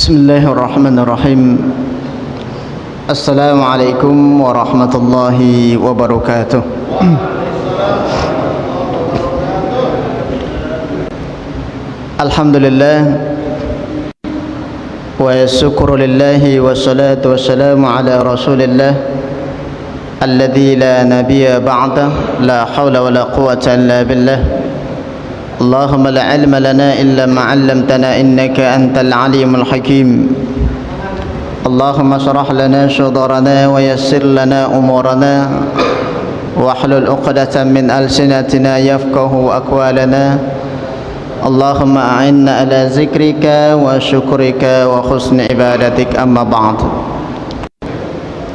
Bismillahirrahmanirrahim. Assalamualaikum warahmatullahi wabarakatuh. Alhamdulillah wa syukru lillahi wassalatu wassalamu ala rasulillah alladzi la nabiyya ba'da, la hawla wa la quwwata illa billah. Allahumma la ilma lana illa ma 'allamtana innaka antal alimul hakim. Allahumma shrah lana shudrana wa yassir lana umurana wahlul 'uqdatam min alsinatina yafqahu aqwalana. Allahumma a'inna ala zikrika wa syukrika wa husni ibadatik, amma ba'd.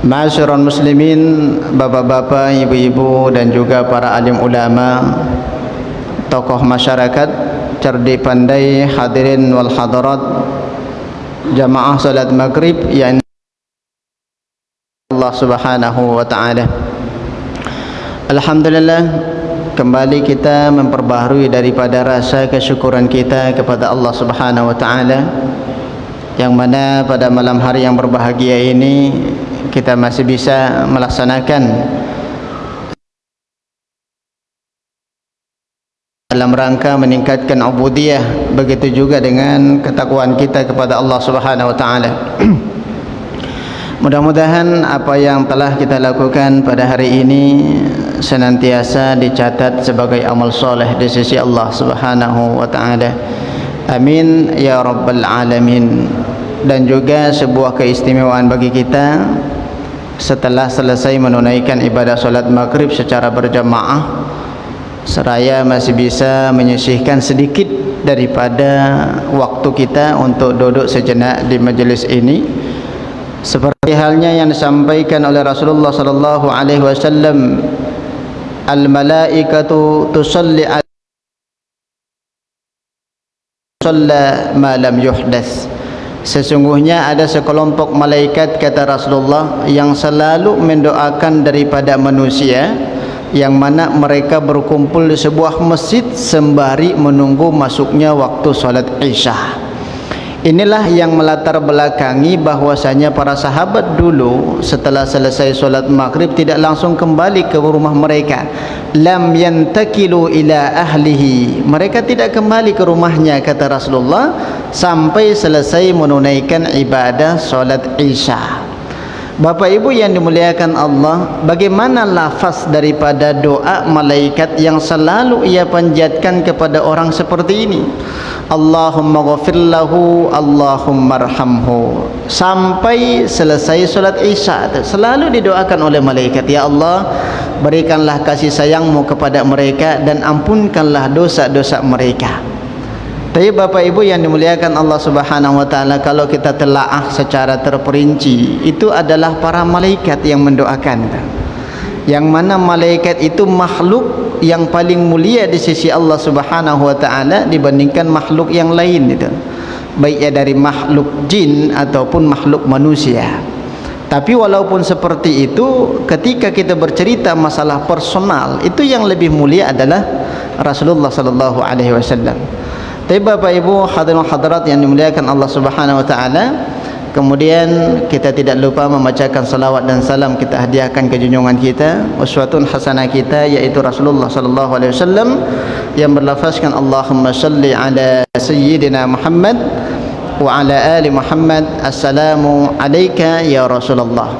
Ma'asyiral muslimin, bapak-bapak, ibu-ibu dan juga para alim ulama, tokoh masyarakat, cerdik pandai, hadirin wal hadirat, jamaah salat maghrib yang Allah subhanahu wa ta'ala. Alhamdulillah, kembali kita memperbaharui daripada rasa kesyukuran kita kepada Allah subhanahu wa ta'ala, yang mana pada malam hari yang berbahagia ini kita masih bisa melaksanakan dalam rangka meningkatkan ubudiyah, begitu juga dengan ketakwaan kita kepada Allah Subhanahu wa taala. Mudah-mudahan apa yang telah kita lakukan pada hari ini senantiasa dicatat sebagai amal soleh di sisi Allah Subhanahu wa taala. Amin ya rabbal alamin. Dan juga sebuah keistimewaan bagi kita setelah selesai menunaikan ibadah salat maghrib secara berjamaah, seraya masih bisa menyisihkan sedikit daripada waktu kita untuk duduk sejenak di majelis ini, seperti halnya yang disampaikan oleh Rasulullah sallallahu alaihi wasallam, al malaikatu tusalli ala ma lam yuhdas. Sesungguhnya ada sekelompok malaikat, kata Rasulullah, yang selalu mendoakan daripada manusia yang mana mereka berkumpul di sebuah masjid sembari menunggu masuknya waktu salat Isya. Inilah yang melatar belakangi bahwasanya para sahabat dulu setelah selesai salat maghrib tidak langsung kembali ke rumah mereka. Lam yantakilu ila ahlihi. Mereka tidak kembali ke rumahnya, kata Rasulullah, sampai selesai menunaikan ibadah salat Isya. Bapak Ibu yang dimuliakan Allah, bagaimana lafaz daripada doa malaikat yang selalu ia panjatkan kepada orang seperti ini? Allahumma ghafir lahu, Allahumma arhamhu. Sampai selesai salat Isya selalu didoakan oleh malaikat, ya Allah, berikanlah kasih sayangmu kepada mereka dan ampunkanlah dosa-dosa mereka. Tapi Bapak Ibu yang dimuliakan Allah Subhanahu wa taala, kalau kita telaah secara terperinci, itu adalah para malaikat yang mendoakan. Yang mana malaikat itu makhluk yang paling mulia di sisi Allah Subhanahu wa taala dibandingkan makhluk yang lain itu. Baik dari makhluk jin ataupun makhluk manusia. Tapi walaupun seperti itu, ketika kita bercerita masalah personal, itu yang lebih mulia adalah Rasulullah sallallahu alaihi wasallam. Tapi Bapak Ibu hadirin hadirat yang dimuliakan Allah Subhanahu wa taala, kemudian kita tidak lupa membacakan salawat dan salam kita hadiahkan ke junjungan kita, uswatun hasanah kita, yaitu Rasulullah sallallahu alaihi wasallam, yang berlafazkan Allahumma shalli ala sayyidina Muhammad wa ala ali Muhammad, assalamu alayka ya Rasulullah.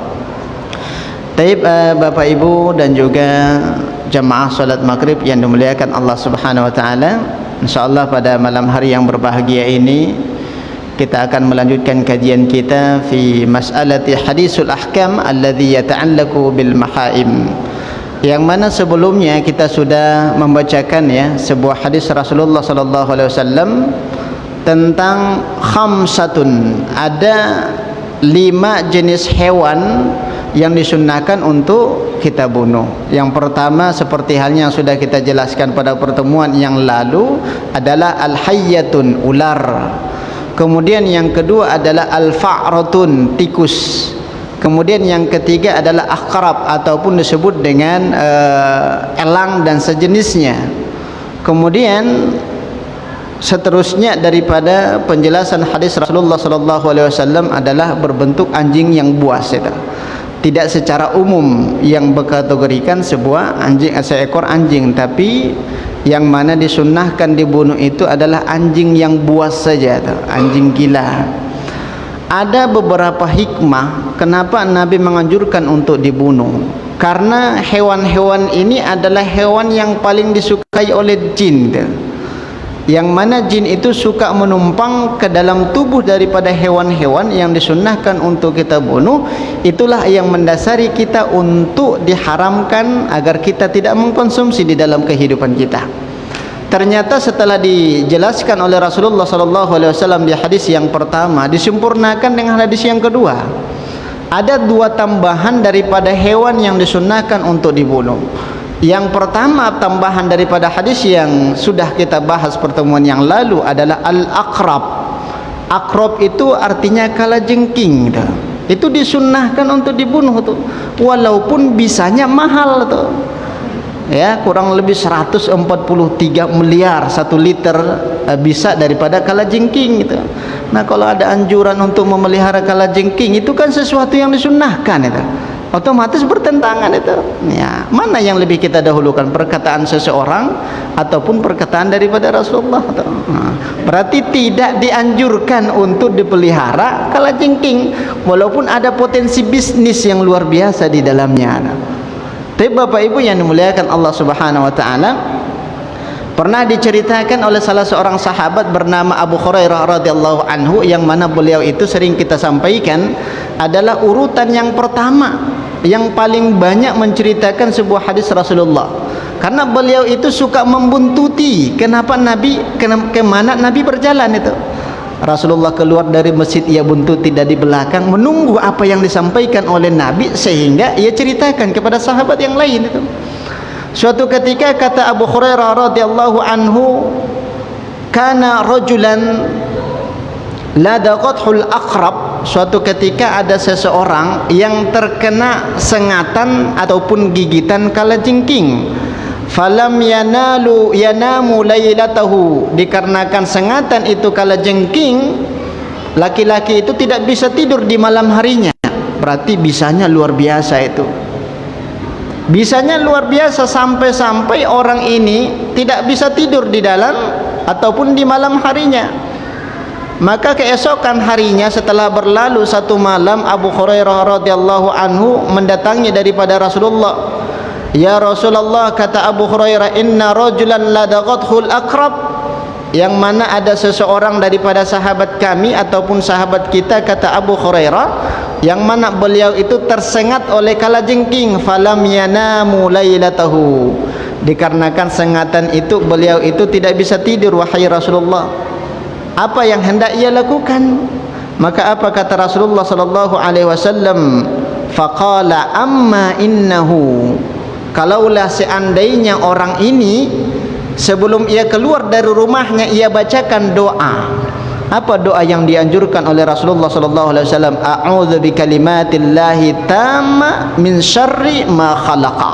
Taib Bapak Ibu dan juga jamaah salat maghrib yang dimuliakan Allah Subhanahu wa taala, insyaallah pada malam hari yang berbahagia ini kita akan melanjutkan kajian kita fi mas'alati hadisul ahkam alladhi yata'allaqu bil mahaim, yang mana sebelumnya kita sudah membacakan ya sebuah hadis Rasulullah sallallahu alaihi wasallam tentang khamsatun, ada 5 jenis hewan yang disunnahkan untuk kita bunuh. Yang pertama, seperti halnya yang sudah kita jelaskan pada pertemuan yang lalu, adalah al-hayyatun, ular. Kemudian yang kedua adalah al-fa'ratun, tikus. Kemudian yang ketiga adalah aqrab ataupun disebut dengan elang dan sejenisnya. Kemudian seterusnya daripada penjelasan hadis Rasulullah sallallahu alaihi wasallam adalah berbentuk anjing yang buas itu. Tidak secara umum yang berkategorikan sebuah anjing, seekor anjing, tapi yang mana disunnahkan dibunuh itu adalah anjing yang buas saja itu, anjing gila. Ada beberapa hikmah kenapa Nabi menganjurkan untuk dibunuh. Karena hewan-hewan ini adalah hewan yang paling disukai oleh jin, yang mana jin itu suka menumpang ke dalam tubuh daripada hewan-hewan yang disunnahkan untuk kita bunuh. Itulah yang mendasari kita untuk diharamkan agar kita tidak mengkonsumsi di dalam kehidupan kita. Ternyata setelah dijelaskan oleh Rasulullah SAW di hadis yang pertama, disempurnakan dengan hadis yang kedua. Ada dua tambahan daripada hewan yang disunnahkan untuk dibunuh. Yang pertama, tambahan daripada hadis yang sudah kita bahas pertemuan yang lalu adalah al-aqrab. Aqrab itu artinya kalajengking. Itu disunnahkan untuk dibunuh tuh, walaupun bisanya mahal tuh. Ya, kurang lebih 143 miliar 1 liter bisa daripada kalajengking gitu. Nah, kalau ada anjuran untuk memelihara kalajengking, itu kan sesuatu yang disunnahkan itu. Otomatis bertentangan itu. Ya, mana yang lebih kita dahulukan, perkataan seseorang ataupun perkataan daripada Rasulullah? Nah, berarti tidak dianjurkan untuk dipelihara kalajengking, walaupun ada potensi bisnis yang luar biasa di dalamnya. Tapi Bapak Ibu yang dimuliakan Allah Subhanahu wa taala, pernah diceritakan oleh salah seorang sahabat bernama Abu Hurairah radhiyallahu anhu, yang mana beliau itu sering kita sampaikan adalah urutan yang pertama yang paling banyak menceritakan sebuah hadis Rasulullah. Karena beliau itu suka membuntuti kenapa Nabi, kemana Nabi berjalan itu. Rasulullah keluar dari masjid, ia buntuti dari belakang menunggu apa yang disampaikan oleh Nabi, sehingga ia ceritakan kepada sahabat yang lain itu. Suatu ketika kata Abu Hurairah radhiyallahu anhu, kana rajulan ladaqathul aqrab. Suatu ketika ada seseorang yang terkena sengatan ataupun gigitan kalajengking. Falam yanamu lailatahu, dikarenakan sengatan itu kalajengking, laki-laki itu tidak bisa tidur di malam harinya. Berarti bisanya luar biasa itu. Bisanya luar biasa sampai-sampai orang ini tidak bisa tidur di dalam ataupun di malam harinya. Maka keesokan harinya setelah berlalu satu malam, Abu Hurairah radhiyallahu anhu mendatangi daripada Rasulullah. Ya Rasulullah, kata Abu Hurairah, inna rajulan ladaqathul aqrab, yang mana ada seseorang daripada sahabat kami ataupun sahabat kita, kata Abu Hurairah, yang mana beliau itu tersengat oleh kalajengking. Falam yanamu lailatahu, dikarenakan sengatan itu beliau itu tidak bisa tidur. Wahai Rasulullah, apa yang hendak ia lakukan? Maka apa kata Rasulullah sallallahu alaihi wasallam? Faqala amma innahu, kalaulah seandainya orang ini sebelum ia keluar dari rumahnya ia bacakan doa. Apa doa yang dianjurkan oleh Rasulullah sallallahu alaihi wasallam? A'udzu bikalimatillahi tamma min syarri ma khalaqa.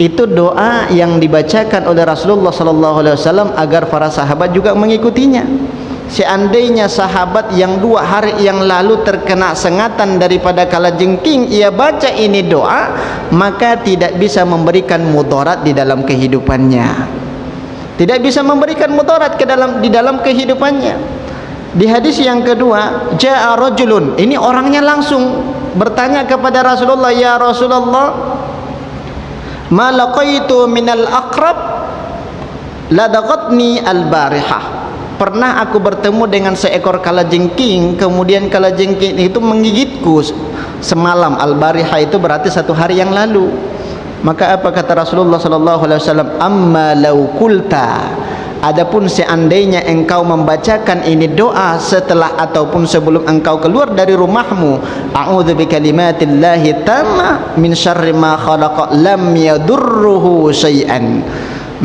Itu doa yang dibacakan oleh Rasulullah sallallahu alaihi wasallam agar para sahabat juga mengikutinya. Seandainya sahabat yang 2 hari yang lalu terkena sengatan daripada kalajengking, ia baca ini doa, maka tidak bisa memberikan mudarat di dalam kehidupannya. Tidak bisa memberikan mudarat di dalam kehidupannya. Di hadis yang kedua, ja'a rajulun, ini orangnya langsung bertanya kepada Rasulullah, ya Rasulullah, ma laqaitu minal aqrab ladaqatni al-barihah. Pernah aku bertemu dengan seekor kalajengking, kemudian kalajengking itu menggigitku semalam. Al-barihah itu berarti 1 hari yang lalu. Maka apa kata Rasulullah sallallahu alaihi wasallam? Amma law qulta, adapun seandainya engkau membacakan ini doa setelah ataupun sebelum engkau keluar dari rumahmu, a'udzu bikalimatillahi tamma min syarri ma khalaqa, lam yadurruhu syai'an,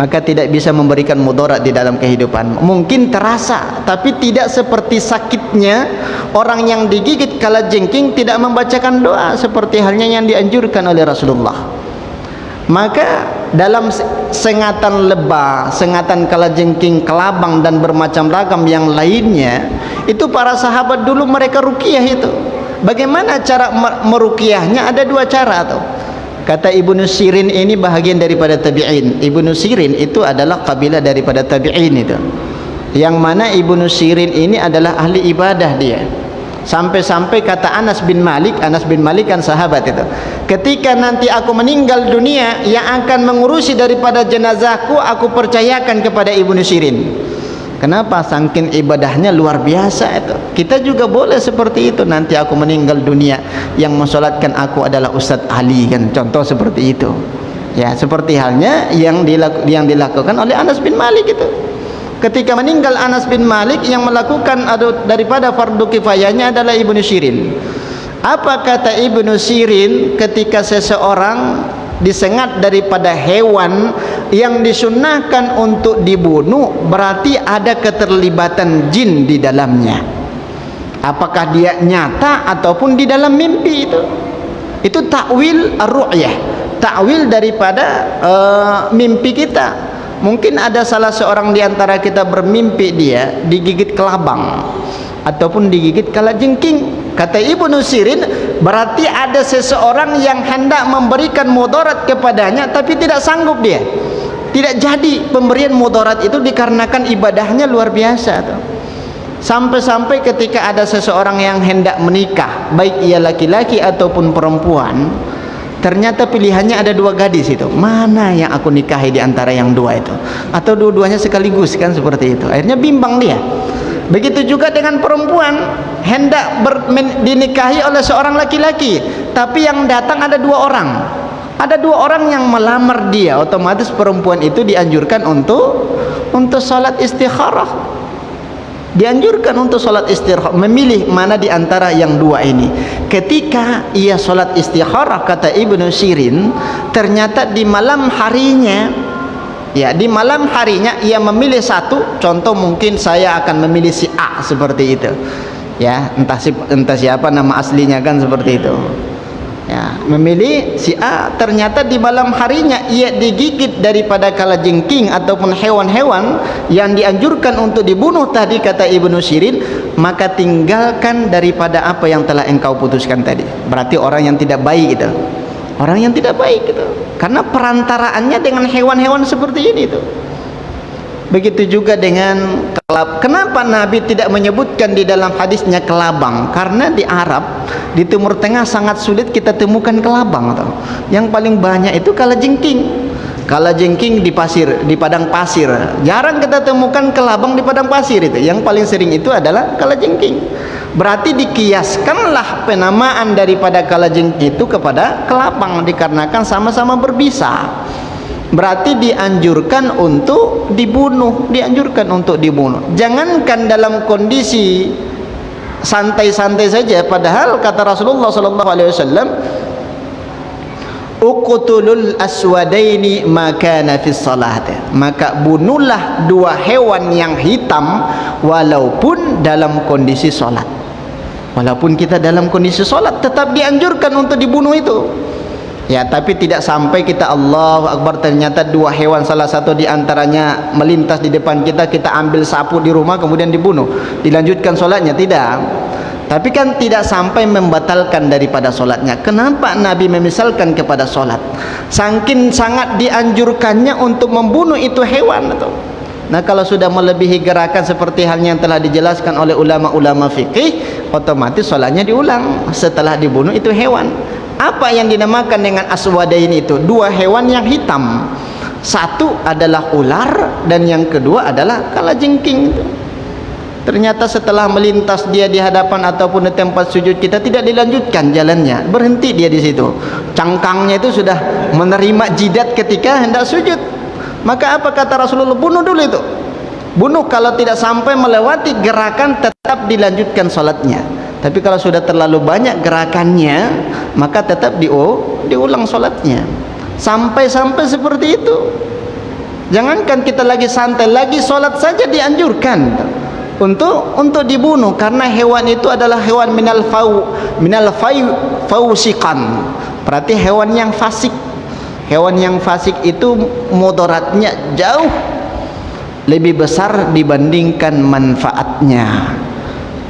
maka tidak bisa memberikan mudarat di dalam kehidupan. Mungkin terasa, tapi tidak seperti sakitnya orang yang digigit kalajengking tidak membacakan doa, seperti halnya yang dianjurkan oleh Rasulullah. Maka dalam sengatan lebah, sengatan kalajengking, kelabang dan bermacam ragam yang lainnya, itu para sahabat dulu mereka ruqyah itu. Bagaimana cara meruqyahnya? Ada dua cara tuh. Kata Ibnu Sirin, ini bahagian daripada tabi'in. Ibnu Sirin itu adalah kabilah daripada tabi'in itu. Yang mana Ibnu Sirin ini adalah ahli ibadah dia. Sampai-sampai kata Anas bin Malik kan sahabat itu, ketika nanti aku meninggal dunia, yang akan mengurusi daripada jenazahku aku percayakan kepada Ibnu Sirin. Kenapa? Saking ibadahnya luar biasa itu. Kita juga boleh seperti itu. Nanti aku meninggal dunia, yang mensolatkan aku adalah Ustadz Ali, kan contoh seperti itu ya. Seperti halnya yang dilakukan oleh Anas bin Malik itu. Ketika meninggal Anas bin Malik, yang melakukan daripada fardu kifayahnya adalah Ibnu Sirin. Apa kata Ibnu Sirin? Ketika seseorang disengat daripada hewan yang disunnahkan untuk dibunuh, berarti ada keterlibatan jin di dalamnya. Apakah dia nyata ataupun di dalam mimpi itu? Itu takwil ar-ru'yah, takwil daripada mimpi kita. Mungkin ada salah seorang di antara kita bermimpi dia digigit kelabang ataupun digigit kalajengking. Kata Ibnu Sirin, berarti ada seseorang yang hendak memberikan mudarat kepadanya tapi tidak sanggup dia. Tidak jadi pemberian mudarat itu dikarenakan ibadahnya luar biasa tuh. Sampai-sampai ketika ada seseorang yang hendak menikah, baik ia laki-laki ataupun perempuan, ternyata pilihannya ada dua gadis itu. Mana yang aku nikahi di antara yang dua itu? Atau dua-duanya sekaligus, kan seperti itu. Akhirnya bimbang dia. Begitu juga dengan perempuan, hendak dinikahi oleh seorang laki-laki, tapi yang datang ada dua orang. Ada dua orang yang melamar dia, otomatis perempuan itu dianjurkan untuk salat istikharah. Dianjurkan untuk salat istikharah, memilih mana di antara yang dua ini. Ketika ia salat istikharah, kata Ibnu Sirin, ternyata di malam harinya, ya di malam harinya ia memilih satu. Contoh, mungkin saya akan memilih si A seperti itu. Ya, entah siapa nama aslinya, kan seperti itu. Ya, memilih si A, ternyata di malam harinya ia digigit daripada kalajengking ataupun hewan-hewan yang dianjurkan untuk dibunuh tadi, kata Ibnu Sirin, maka tinggalkan daripada apa yang telah engkau putuskan tadi. Berarti orang yang tidak baik itu, orang yang tidak baik itu, karena perantaraannya dengan hewan-hewan seperti ini itu. Begitu juga dengan kelab. Kenapa Nabi tidak menyebutkan di dalam hadisnya kelabang? Karena di Arab, di Timur Tengah sangat sulit kita temukan kelabang tuh. Yang paling banyak itu kalajengking. Kalajengking di pasir, di padang pasir. Jarang kita temukan kelabang di padang pasir itu. Yang paling sering itu adalah kalajengking. Berarti dikiaskanlah penamaan daripada kalajengking itu kepada kelabang, dikarenakan sama-sama berbisa. Berarti dianjurkan untuk dibunuh, dianjurkan untuk dibunuh. Jangankan dalam kondisi santai-santai saja, padahal kata Rasulullah sallallahu alaihi wasallam, uqtulul aswadaini makana fis salat, maka bunuhlah dua hewan yang hitam walaupun dalam kondisi salat. Walaupun kita dalam kondisi salat, tetap dianjurkan untuk dibunuh itu. Ya, tapi tidak sampai kita Allahu Akbar, ternyata dua hewan salah satu di antaranya melintas di depan kita, kita ambil sapu di rumah kemudian dibunuh, dilanjutkan sholatnya, tidak. Tapi kan tidak sampai membatalkan daripada sholatnya. Kenapa Nabi memisalkan kepada sholat? Saking sangat dianjurkannya untuk membunuh itu hewan atau. Nah, kalau sudah melebihi gerakan seperti halnya yang telah dijelaskan oleh ulama-ulama fikih, otomatis sholatnya diulang setelah dibunuh itu hewan. Apa yang dinamakan dengan aswadain itu? Dua hewan yang hitam. Satu adalah ular dan yang kedua adalah kalajengking itu. Ternyata setelah melintas dia di hadapan ataupun di tempat sujud kita, tidak dilanjutkan jalannya, berhenti dia di situ. Cangkangnya itu sudah menerima jidat ketika hendak sujud. Maka apa kata Rasulullah? Bunuh dulu itu. Bunuh, kalau tidak sampai melewati gerakan tetap dilanjutkan sholatnya. Tapi kalau sudah terlalu banyak gerakannya, maka tetap diulang sholatnya. Sampai-sampai seperti itu. Jangankan kita lagi santai, lagi sholat saja dianjurkan untuk dibunuh, karena hewan itu adalah hewan minal fausiqan. Berarti hewan yang fasik, Hewan yang fasik itu mudaratnya jauh lebih besar dibandingkan manfaatnya.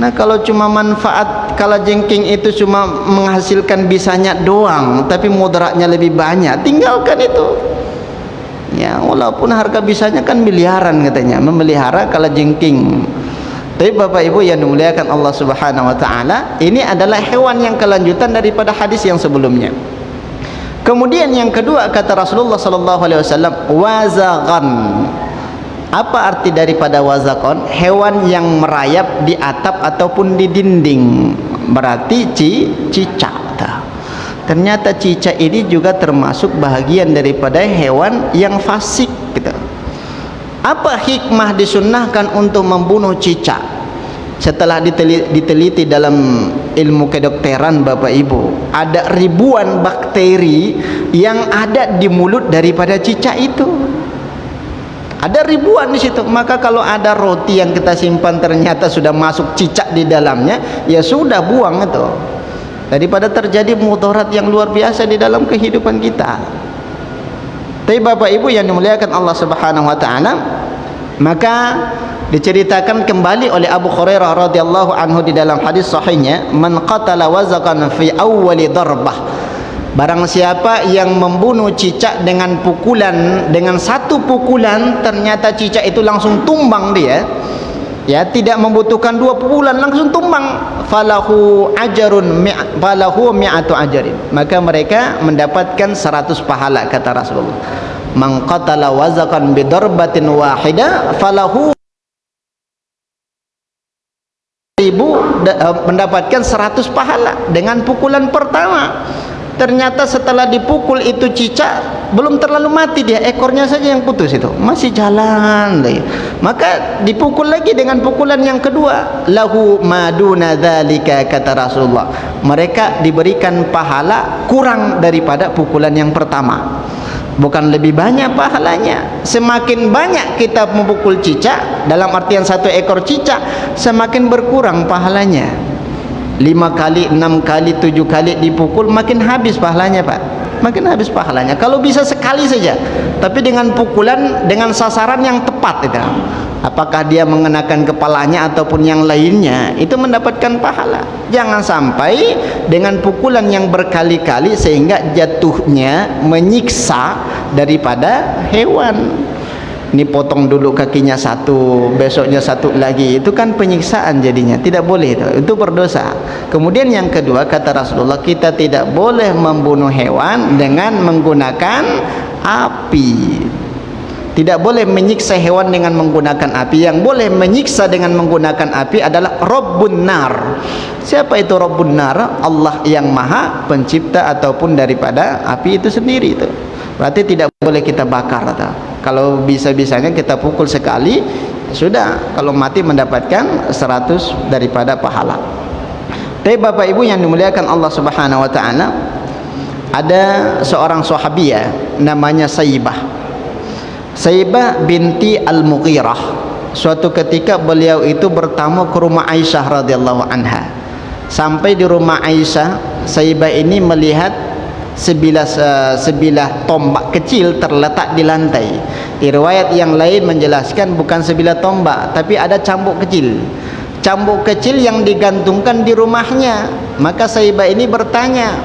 Nah, kalau cuma manfaat, kalau jengking itu cuma menghasilkan bisanya doang, tapi mudaratnya lebih banyak, tinggalkan itu. Ya, walaupun harga bisanya kan miliaran katanya, memelihara kalau jengking. Tapi Bapak Ibu yang dimuliakan Allah Subhanahu wa taala, ini adalah hewan yang kelanjutan daripada hadis yang sebelumnya. Kemudian yang kedua kata Rasulullah sallallahu alaihi wasallam, wazaqan. Apa arti daripada wazaqan? Hewan yang merayap di atap ataupun di dinding. Berarti cicak. Ternyata cicak ini juga termasuk bahagian daripada hewan yang fasik gitu. Apa hikmah disunnahkan untuk membunuh cicak? Setelah diteliti dalam ilmu kedokteran Bapak Ibu, ada ribuan bakteri yang ada di mulut daripada cicak itu. Ada ribuan di situ. Maka kalau ada roti yang kita simpan ternyata sudah masuk cicak di dalamnya, ya sudah buang itu. Daripada terjadi mudarat yang luar biasa di dalam kehidupan kita. Tapi Bapak Ibu yang dimuliakan Allah Subhanahu wa taala, maka diceritakan kembali oleh Abu Hurairah radhiyallahu anhu di dalam hadis sahihnya, man qatala wazaqan fi awwali darbah, barang siapa yang membunuh cicak dengan pukulan, dengan satu pukulan, ternyata cicak itu langsung tumbang dia, ya, tidak membutuhkan 2 pukulan, langsung tumbang, falahu ajrun falahu mi'atu ajrin, maka mereka mendapatkan 100 pahala kata Rasulullah. Man qatala wazaqan bi darbatin wahida falahu mendapatkan 100 pahala dengan pukulan pertama. Ternyata setelah dipukul itu cicak belum terlalu mati, dia ekornya saja yang putus, itu masih jalan lagi. Maka dipukul lagi dengan pukulan yang kedua, lahu maduna dzalika kata Rasulullah, mereka diberikan pahala kurang daripada pukulan yang pertama, bukan lebih banyak pahalanya. Semakin banyak kita memukul cicak, dalam artian 1 ekor cicak, semakin berkurang pahalanya. 5 kali, 6 kali, 7 kali dipukul, makin habis pahalanya Pak, makin habis pahalanya. Kalau bisa sekali saja, tapi dengan pukulan, dengan sasaran yang tepat itu, apakah dia mengenakan kepalanya ataupun yang lainnya, itu mendapatkan pahala. Jangan sampai dengan pukulan yang berkali-kali sehingga jatuhnya menyiksa daripada hewan. Ini potong dulu kakinya 1, besoknya 1 lagi, itu kan penyiksaan jadinya, tidak boleh itu berdosa. Kemudian yang kedua kata Rasulullah, kita tidak boleh membunuh hewan dengan menggunakan api. Tidak boleh menyiksa hewan dengan menggunakan api. Yang boleh menyiksa dengan menggunakan api adalah Rabbun Nar. Siapa itu Rabbun Nar? Allah yang maha pencipta ataupun daripada api itu sendiri itu. Berarti tidak boleh kita bakar atau. Kalau bisa-bisanya kita pukul sekali, sudah, kalau mati mendapatkan 100 daripada pahala. Tapi Bapak Ibu yang dimuliakan Allah Subhanahu wa taala, ada seorang sahabiah namanya Saibah binti Al-Mughirah. Suatu ketika beliau itu bertamu ke rumah Aisyah radhiyallahu anha. Sampai di rumah Aisyah, Saibah ini melihat sebilah tombak kecil terletak di lantai. Di riwayat yang lain menjelaskan bukan sebilah tombak, tapi ada cambuk kecil. Cambuk kecil yang digantungkan di rumahnya. Maka Saibah ini bertanya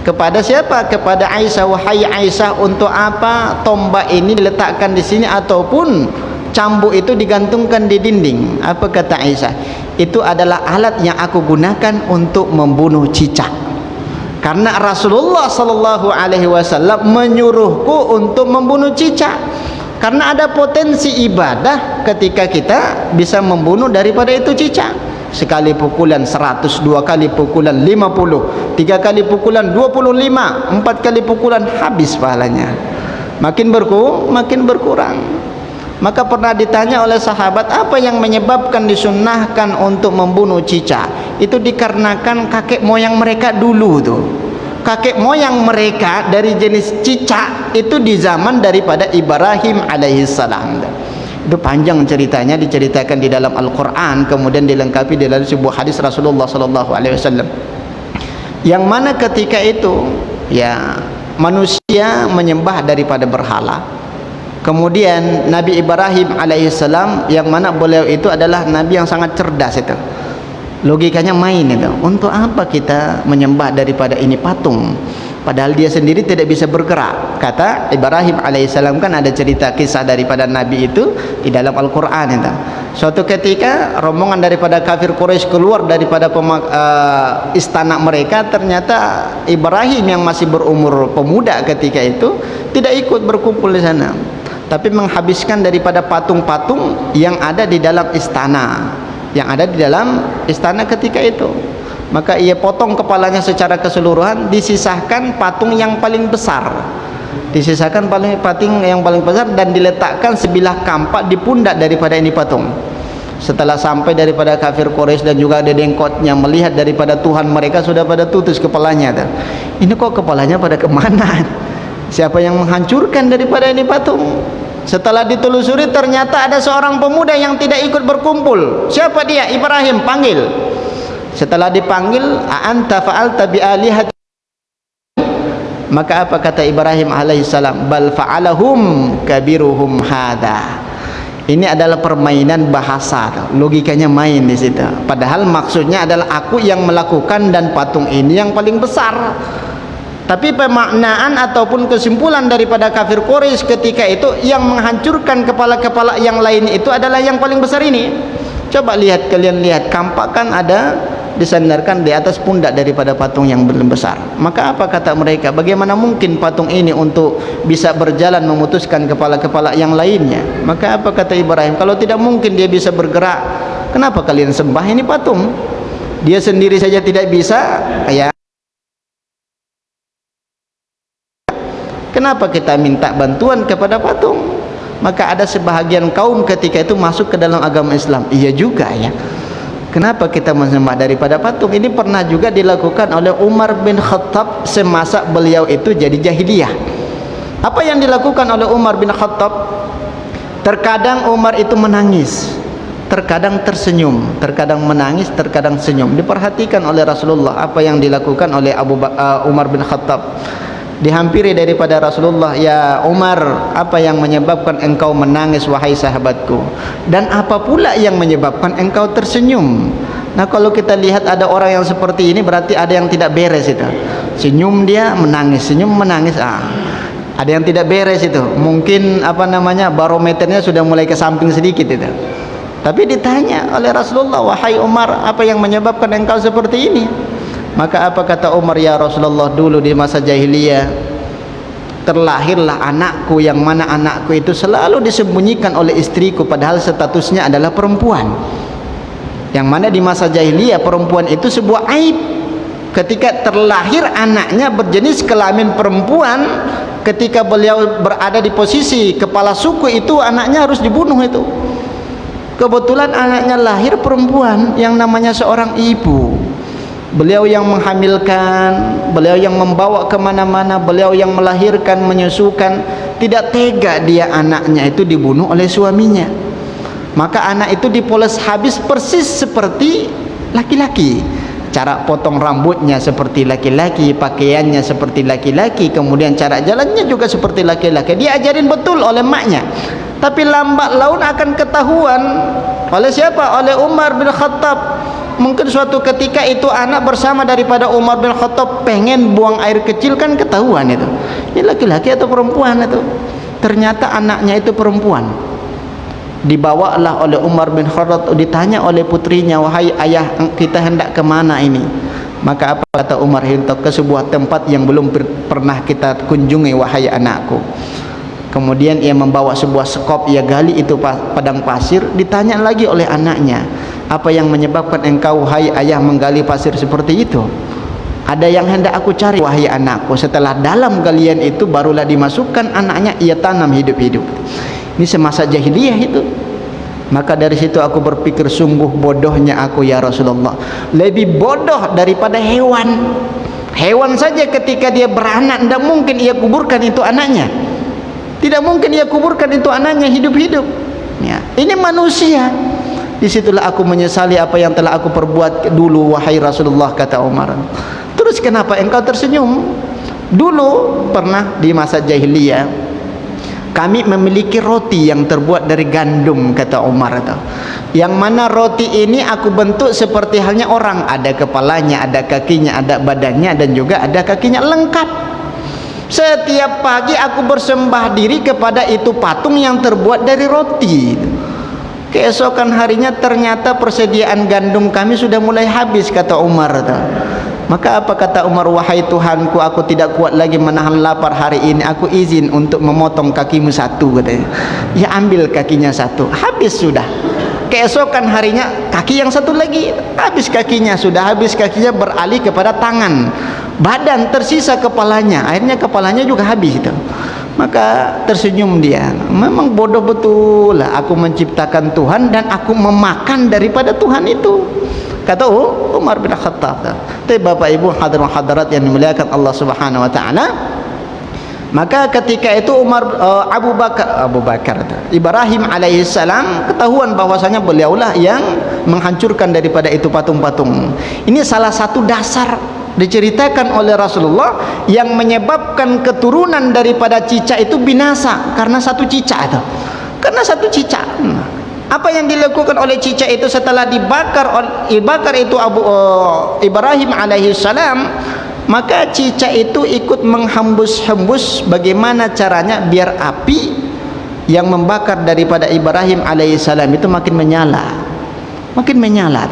kepada siapa? Kepada Aisyah, wahai Aisyah, untuk apa tombak ini diletakkan di sini ataupun cambuk itu digantungkan di dinding? Apa kata Aisyah? Itu adalah alat yang aku gunakan untuk membunuh cicak. Karena Rasulullah sallallahu alaihi wasallam menyuruhku untuk membunuh cicak. Karena ada potensi ibadah ketika kita bisa membunuh daripada itu cicak. Sekali pukulan 100, 2 kali pukulan 50, 3 kali pukulan 25, 4 kali pukulan habis pahalanya. Makin berkurang. Maka pernah ditanya oleh sahabat, apa yang menyebabkan disunnahkan untuk membunuh cicak? Itu dikarenakan kakek moyang mereka dulu tuh. Kakek moyang mereka dari jenis cicak itu di zaman daripada Ibrahim alaihissalam. Itu panjang ceritanya, diceritakan di dalam Al-Quran, kemudian dilengkapi di dalam sebuah hadis Rasulullah sallallahu alaihi wasallam. Yang mana ketika itu, ya, manusia menyembah daripada berhala. Kemudian Nabi Ibrahim alaihissalam, yang mana beliau itu adalah nabi yang sangat cerdas itu. Logikanya main itu. Untuk apa kita menyembah daripada ini patung? Padahal dia sendiri tidak bisa bergerak. Kata Ibrahim alaihissalam, kan ada cerita kisah daripada nabi itu di dalam Al-Quran itu. Suatu ketika rombongan daripada kafir Quraisy keluar daripada istana mereka, ternyata Ibrahim yang masih berumur pemuda ketika itu tidak ikut berkumpul di sana, tapi menghabiskan daripada patung-patung yang ada di dalam istana ketika itu. Maka ia potong kepalanya secara keseluruhan, disisahkan patung yang paling besar, dan diletakkan sebilah kampak di pundak daripada ini patung. Setelah sampai daripada kafir Quraisy dan juga ada dengkotnya melihat daripada Tuhan mereka sudah pada tutus kepalanya. Ini kok kepalanya pada kemana? Siapa yang menghancurkan daripada ini patung? Setelah ditelusuri, ternyata ada seorang pemuda yang tidak ikut berkumpul. Siapa dia? Ibrahim. Panggil. Setelah dipanggil, a'anta fa'alta bi'alihati, maka apa kata Ibrahim alaihissalam? Bal fa'alahum kabiruhum hada. Ini adalah permainan bahasa, logikanya main di situ. Padahal maksudnya adalah aku yang melakukan dan patung ini yang paling besar. Tapi pemaknaan ataupun kesimpulan daripada kafir Quraisy ketika itu, yang menghancurkan kepala-kepala yang lain itu adalah yang paling besar ini. Coba lihat, kalian lihat, kampak kan ada disandarkan di atas pundak daripada patung yang besar. Maka apa kata mereka? Bagaimana mungkin patung ini untuk bisa berjalan memutuskan kepala-kepala yang lainnya? Maka apa kata Ibrahim? Kalau tidak mungkin dia bisa bergerak, kenapa kalian sembah ini patung? Dia sendiri saja tidak bisa, kayak kenapa kita minta bantuan kepada patung? Maka ada sebahagian kaum ketika itu masuk ke dalam agama Islam. Iya juga ya, kenapa kita menyembah daripada patung? Ini pernah juga dilakukan oleh Umar bin Khattab semasa beliau itu jadi jahiliyah. Apa yang dilakukan oleh Umar bin Khattab? Terkadang Umar itu menangis, terkadang tersenyum, terkadang menangis, terkadang senyum. Diperhatikan oleh Rasulullah apa yang dilakukan oleh Umar bin Khattab. Dihampiri daripada Rasulullah, ya Umar, apa yang menyebabkan engkau menangis wahai sahabatku, dan apa pula yang menyebabkan engkau tersenyum? Nah, kalau kita lihat ada orang yang seperti ini, berarti ada yang tidak beres itu. Senyum dia menangis, senyum menangis. Ada yang tidak beres itu. Mungkin barometernya sudah mulai ke samping sedikit itu. Tapi ditanya oleh Rasulullah, wahai Umar, apa yang menyebabkan engkau seperti ini? Maka apa kata Umar? Ya Rasulullah, dulu di masa jahiliyah terlahirlah anakku, yang mana anakku itu selalu disembunyikan oleh istriku padahal statusnya adalah perempuan. Yang mana di masa jahiliyah perempuan itu sebuah aib. Ketika terlahir anaknya berjenis kelamin perempuan, ketika beliau berada di posisi kepala suku itu, anaknya harus dibunuh itu. Kebetulan anaknya lahir perempuan yang namanya seorang ibu. Beliau yang menghamilkan, beliau yang membawa kemana-mana, beliau yang melahirkan, menyusukan. Tidak tega dia anaknya itu dibunuh oleh suaminya. Maka anak itu dipoles habis persis seperti laki-laki. Cara potong rambutnya seperti laki-laki, pakaiannya seperti laki-laki, kemudian cara jalannya juga seperti laki-laki. Diajarin betul oleh maknya. Tapi lambat laun akan ketahuan oleh siapa? Oleh Umar bin Khattab. Mungkin suatu ketika itu anak bersama daripada Umar bin Khattab pengen buang air kecil, kan ketahuan itu. Ini laki-laki atau perempuan itu? Ternyata anaknya itu perempuan. Dibawalah oleh Umar bin Khattab, ditanya oleh putrinya, wahai ayah, kita hendak kemana ini? Maka apa kata Umar? Hendak ke sebuah tempat yang belum pernah kita kunjungi wahai anakku. Kemudian ia membawa sebuah sekop, ia gali itu padang pasir. Ditanya lagi oleh anaknya, apa yang menyebabkan engkau wahai ayah menggali pasir seperti itu? Ada yang hendak aku cari wahai anakku. Setelah dalam galian itu barulah dimasukkan anaknya, ia tanam hidup-hidup. Ini semasa jahiliyah itu. Maka dari situ aku berpikir, sungguh bodohnya aku ya Rasulullah, lebih bodoh daripada hewan. Hewan saja ketika dia beranak, tidak mungkin ia kuburkan itu anaknya. Tidak mungkin ia kuburkan itu anaknya hidup-hidup. Ya, ini manusia. Disitulah aku menyesali apa yang telah aku perbuat dulu wahai Rasulullah, kata Umar. Terus kenapa engkau tersenyum? Dulu pernah di masa jahiliyah kami memiliki roti yang terbuat dari gandum, kata Umar itu. Yang mana roti ini aku bentuk seperti halnya orang, ada kepalanya, ada kakinya, ada badannya, dan juga ada kakinya, lengkap. Setiap pagi aku bersembah diri kepada itu patung yang terbuat dari roti. Keesokan harinya ternyata persediaan gandum kami sudah mulai habis, kata Umar itu. Maka apa kata Umar, wahai Tuhanku, aku tidak kuat lagi menahan lapar hari ini, aku izin untuk memotong kakimu satu, katanya. Ya, ambil kakinya satu, habis sudah. Keesokan harinya kaki yang satu lagi, habis kakinya, sudah habis kakinya, beralih kepada tangan, badan, tersisa kepalanya. Akhirnya kepalanya juga habis itu. Maka tersenyum dia, memang bodoh betul lah aku menciptakan Tuhan dan aku memakan daripada Tuhan itu, kata Umar bin Khattab. Tapi Bapak Ibu hadirin hadirat yang dimuliakan Allah Subhanahu wa taala, maka ketika itu Abu Bakar Ibrahim alaihissalam ketahuan bahwasanya beliaulah yang menghancurkan daripada itu patung-patung. Ini salah satu dasar diceritakan oleh Rasulullah yang menyebabkan keturunan daripada cicak itu binasa karena satu cicak itu. Karena satu cicak. Apa yang dilakukan oleh cicak itu setelah dibakar itu Ibrahim alaihissalam, maka cicak itu ikut menghembus-hembus bagaimana caranya biar api yang membakar daripada Ibrahim alaihissalam itu makin menyala. Makin menyala.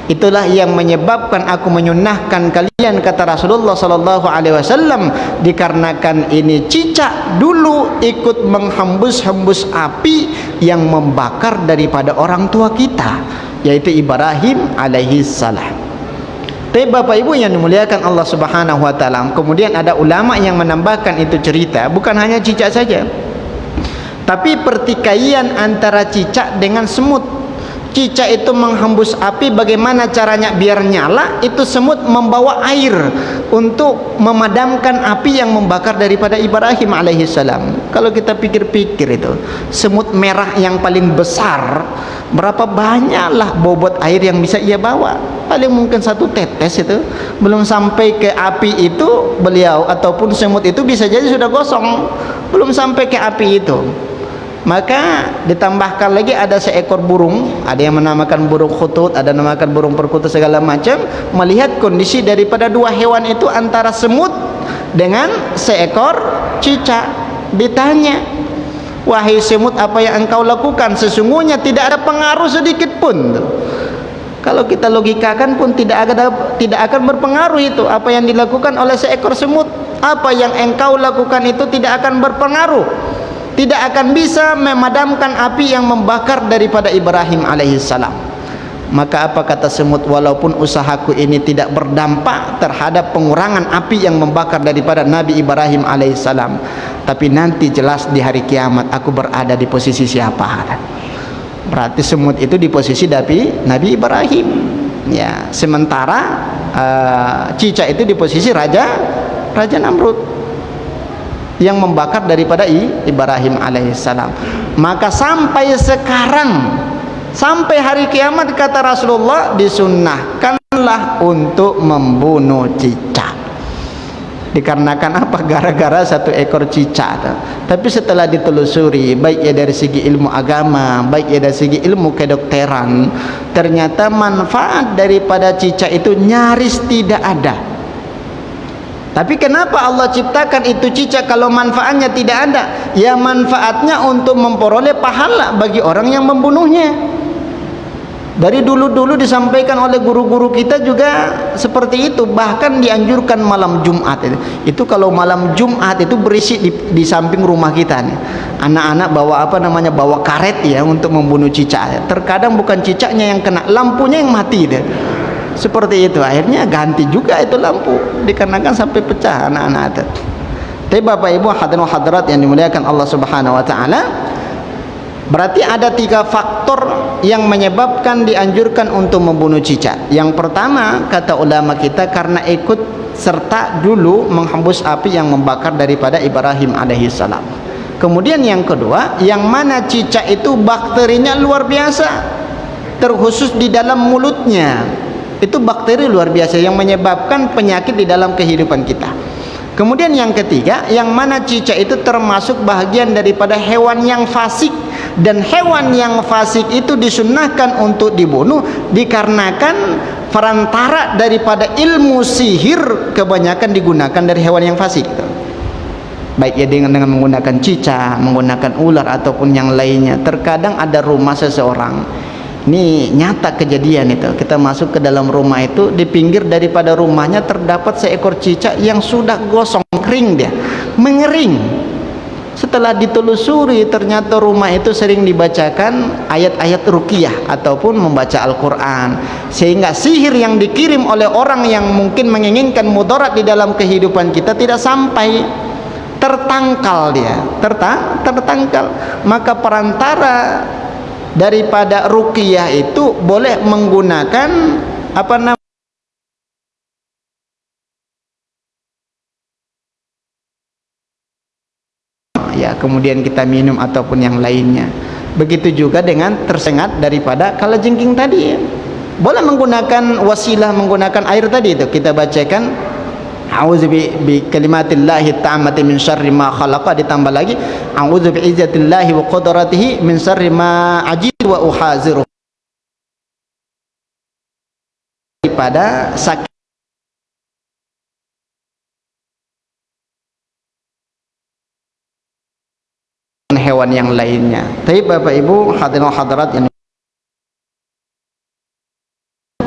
Itulah yang menyebabkan aku menyunahkan kalian, kata Rasulullah sallallahu alaihi wasallam, dikarenakan ini cicak dulu ikut menghembus-hembus api yang membakar daripada orang tua kita, yaitu Ibrahim alaihi salam. Tapi Bapak Ibu yang dimuliakan Allah Subhanahu wa taala, kemudian ada ulama yang menambahkan itu cerita bukan hanya cicak saja, tapi pertikaian antara cicak dengan semut. Cicak itu menghembus api, bagaimana caranya biar nyala? Itu semut membawa air untuk memadamkan api yang membakar daripada Ibrahim alaihissalam. Kalau kita pikir-pikir itu, semut merah yang paling besar, berapa banyaklah bobot air yang bisa ia bawa? Paling mungkin satu tetes itu, belum sampai ke api itu beliau ataupun semut itu bisa jadi sudah gosong, belum sampai ke api itu. Maka ditambahkan lagi ada seekor burung, ada yang menamakan burung khutut, ada yang menamakan burung perkutut, segala macam. Melihat kondisi daripada dua hewan itu antara semut dengan seekor cicak, ditanya, wahai semut, apa yang engkau lakukan? Sesungguhnya tidak ada pengaruh sedikit pun. Kalau kita logikakan pun tidak akan berpengaruh itu apa yang dilakukan oleh seekor semut. Apa yang engkau lakukan itu tidak akan berpengaruh, tidak akan bisa memadamkan api yang membakar daripada Ibrahim alaihissalam. Maka apa kata semut, walaupun usahaku ini tidak berdampak terhadap pengurangan api yang membakar daripada Nabi Ibrahim alaihissalam, tapi nanti jelas di hari kiamat aku berada di posisi siapa? Berarti semut itu di posisi Nabi Ibrahim, ya. Sementara cicak itu di posisi Raja Namrud yang membakar daripada Ibrahim alaihissalam. Maka sampai sekarang, sampai hari kiamat, kata Rasulullah, disunnahkanlah untuk membunuh cicak. Dikarenakan apa? Gara-gara satu ekor cicak. Tapi setelah ditelusuri, baik ya dari segi ilmu agama, baik ya dari segi ilmu kedokteran, ternyata manfaat daripada cicak itu nyaris tidak ada. Tapi kenapa Allah ciptakan itu cicak kalau manfaatnya tidak ada? Ya, manfaatnya untuk memperoleh pahala bagi orang yang membunuhnya. Dari dulu-dulu disampaikan oleh guru-guru kita juga seperti itu. Bahkan dianjurkan malam Jumat itu kalau malam Jumat itu berisik di samping rumah kita nih, anak-anak bawa karet ya untuk membunuh cicak. Terkadang bukan cicaknya yang kena, lampunya yang mati deh. Seperti itu, akhirnya ganti juga itu lampu, dikarenakan sampai pecah anak-anak itu. Tapi Bapak Ibu hadirin hadirat yang dimuliakan Allah Subhanahu wa taala, berarti ada 3 faktor yang menyebabkan dianjurkan untuk membunuh cicak. Yang pertama, kata ulama kita, karena ikut serta dulu menghembus api yang membakar daripada Ibrahim alaihissalam. Kemudian yang kedua, yang mana cicak itu bakterinya luar biasa, terkhusus di dalam mulutnya. Itu bakteri luar biasa yang menyebabkan penyakit di dalam kehidupan kita. Kemudian yang ketiga, yang mana cicak itu termasuk bahagian daripada hewan yang fasik, dan hewan yang fasik itu disunnahkan untuk dibunuh dikarenakan perantara daripada ilmu sihir kebanyakan digunakan dari hewan yang fasik. Baik ya dengan menggunakan cicak, menggunakan ular ataupun yang lainnya. Terkadang ada rumah seseorang, ini nyata kejadian itu, kita masuk ke dalam rumah itu, di pinggir daripada rumahnya terdapat seekor cicak yang sudah gosong, kering dia, mengering. Setelah ditelusuri ternyata rumah itu sering dibacakan ayat-ayat ruqyah ataupun membaca Al-Quran, sehingga sihir yang dikirim oleh orang yang mungkin menginginkan mudarat di dalam kehidupan kita tidak sampai, tertangkal dia, tertangkal. Maka perantara daripada ruqyah itu boleh menggunakan apa namanya, ya, kemudian kita minum ataupun yang lainnya. Begitu juga dengan tersengat daripada kalajengking tadi ya. Boleh menggunakan wasilah, menggunakan air tadi itu, kita bacakan a'udzu bi kalimatillahi tammati min syarri ma khalaqa, ditambah lagi a'udzu bi izzatillahi wa qudratihi min syarri ma ajidu wa uhaziru, daripada sakit hewan yang lainnya. Tapi Bapak Ibu hadirin hadirat yang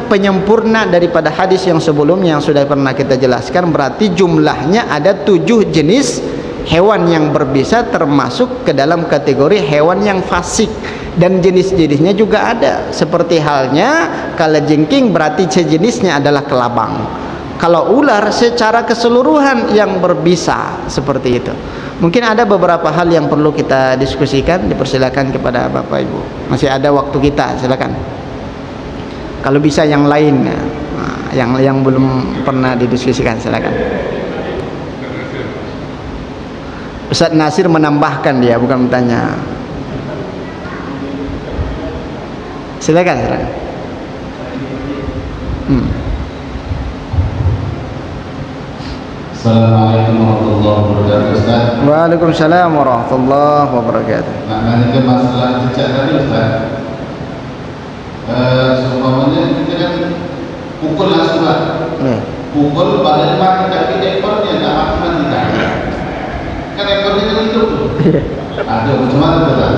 penyempurna daripada hadis yang sebelumnya yang sudah pernah kita jelaskan, berarti jumlahnya ada 7 jenis hewan yang berbisa termasuk ke dalam kategori hewan yang fasik, dan jenis-jenisnya juga ada, seperti halnya kalajengking berarti sejenisnya adalah kelabang. Kalau ular secara keseluruhan yang berbisa seperti itu. Mungkin ada beberapa hal yang perlu kita diskusikan, dipersilakan kepada Bapak Ibu, masih ada waktu kita, silakan. Kalau bisa yang lain, yang belum pernah didiskusikan, silakan. Ustaz Nasir menambahkan, dia bukan bertanya. Silakan. Assalamualaikum warahmatullahi wabarakatuh, Ustaz. Waalaikumsalam warahmatullahi wabarakatuh. Nah, ke masalah cicak tadi, Ustaz. Seumpamanya kita kan pukul langsung lah, pukul balik pakai kaki ekornya, tak makan kita. Kan ekornya kan hidup. Aduh, cuma itu lah.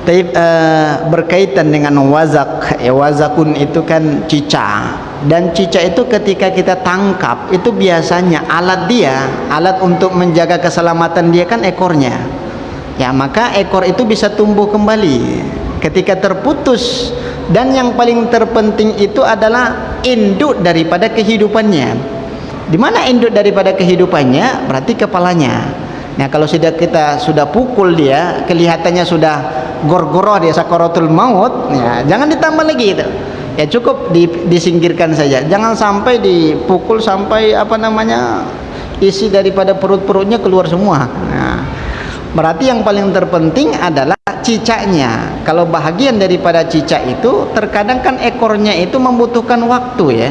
Tapi berkaitan dengan wazak, ya, wazakun itu kan cicak, dan cicak itu ketika kita tangkap itu biasanya alat untuk menjaga keselamatan dia kan ekornya. Ya, maka ekor itu bisa tumbuh kembali ketika terputus, dan yang paling terpenting itu adalah induk daripada kehidupannya. Di mana induk daripada kehidupannya? Berarti kepalanya. Nah, kalau kita sudah pukul dia, kelihatannya sudah gorgoroh dia sakaratul maut, ya, jangan ditambah lagi itu. Ya, cukup disingkirkan saja. Jangan sampai dipukul sampai isi daripada perut-perutnya keluar semua. Nah, berarti yang paling terpenting adalah cicaknya. Kalau bahagian daripada cicak itu terkadang kan ekornya itu membutuhkan waktu ya,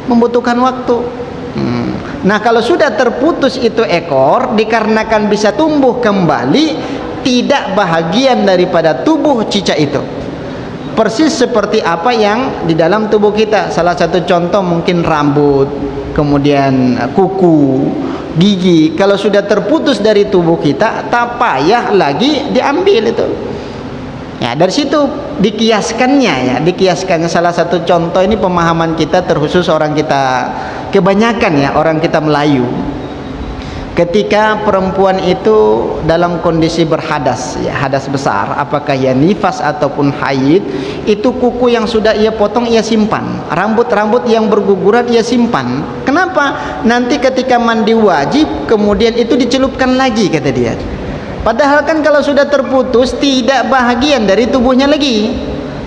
membutuhkan waktu. Nah, kalau sudah terputus itu ekor, dikarenakan bisa tumbuh kembali, tidak bahagian daripada tubuh cicak itu. Persis seperti apa yang di dalam tubuh kita. Salah satu contoh mungkin rambut, kemudian kuku, gigi. Kalau sudah terputus dari tubuh kita, tak payah lagi diambil itu. Ya, dari situ dikiaskannya, ya, dikiaskan. Salah satu contoh ini pemahaman kita, terkhusus orang kita, kebanyakan ya orang kita Melayu. Ketika perempuan itu dalam kondisi berhadas, ya, hadas besar, apakah ia nifas ataupun haid, itu kuku yang sudah ia potong ia simpan, rambut-rambut yang berguguran ia simpan. Kenapa? Nanti ketika mandi wajib kemudian itu dicelupkan lagi, kata dia. Padahal kan kalau sudah terputus tidak bahagian dari tubuhnya lagi.